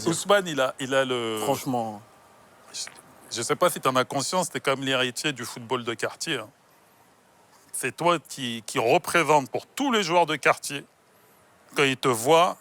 Ousmane, il a le... Franchement. Je ne sais pas si tu en as conscience, tu es comme l'héritier du football de quartier. Hein. C'est toi qui représente pour tous les joueurs de quartier. Quand ils te voient,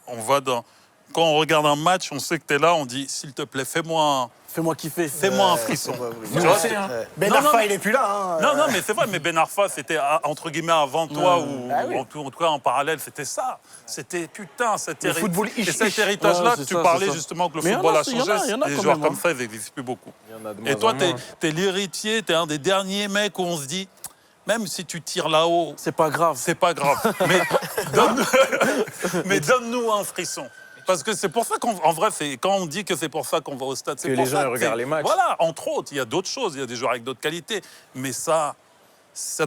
quand on regarde un match, on sait que tu es là, on dit, s'il te plaît, fais-moi kiffer. Fais-moi un frisson. Nous aussi, hein. Ben Arfa, il est plus là. Hein. Non, mais c'est vrai, mais Ben Arfa, c'était entre guillemets avant toi, ou en tout cas en parallèle, c'était ça. C'était putain, cet héritage-là que tu parlais justement que le football a changé. Les joueurs comme ça, ils n'existent plus beaucoup. Et toi, t'es l'héritier, t'es un des derniers mecs où on se dit, même si tu tires là-haut, c'est pas grave. C'est pas grave. Mais donne-nous un frisson. Parce que c'est pour ça qu'en vrai, quand on dit que c'est pour ça qu'on va au stade, c'est pour ça que les gens regardent les matchs. Voilà, entre autres, il y a d'autres choses, il y a des joueurs avec d'autres qualités. Mais ça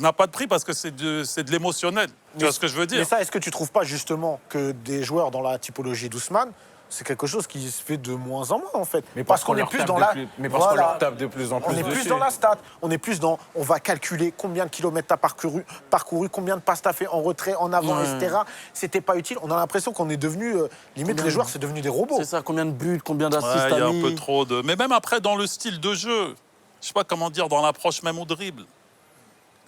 n'a pas de prix parce que c'est de l'émotionnel. Tu vois ce que je veux dire? Mais ça, est-ce que tu trouves pas justement que des joueurs dans la typologie d'Ousmane, c'est quelque chose qui se fait de moins en moins en fait. Mais parce qu'on est plus dans la... Mais parce qu'on leur tape de plus en plus dessus. On est plus dans la stat. On est plus dans... On va calculer combien de kilomètres t'as parcouru, combien de passes t'as fait en retrait, en avant, etc. C'était pas utile. On a l'impression qu'on est devenu... limite, les joueurs, c'est devenu des robots. C'est ça, combien de buts, combien d'assists il y a un peu trop de... Mais même après, dans le style de jeu, je sais pas comment dire, dans l'approche même au dribble.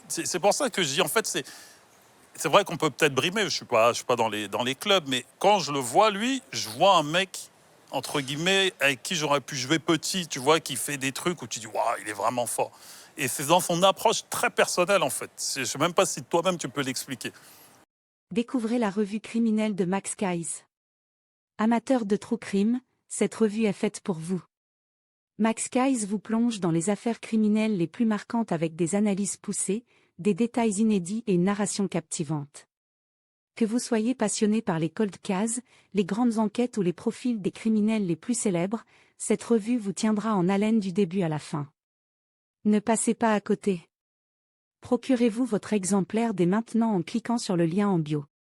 C'est pour ça que je dis, en fait, c'est vrai qu'on peut peut-être brimer, je suis pas dans les clubs, mais quand je le vois, lui, je vois un mec, entre guillemets, avec qui j'aurais pu jouer petit, tu vois, qui fait des trucs où tu dis, waouh, il est vraiment fort. Et c'est dans son approche très personnelle, en fait. Je sais même pas si toi-même tu peux l'expliquer. Découvrez la revue criminelle de Max Guys. Amateur de true crime, cette revue est faite pour vous. Max Guys vous plonge dans les affaires criminelles les plus marquantes avec des analyses poussées, des détails inédits et une narration captivante. Que vous soyez passionné par les cold cases, les grandes enquêtes ou les profils des criminels les plus célèbres, cette revue vous tiendra en haleine du début à la fin. Ne passez pas à côté. Procurez-vous votre exemplaire dès maintenant en cliquant sur le lien en bio.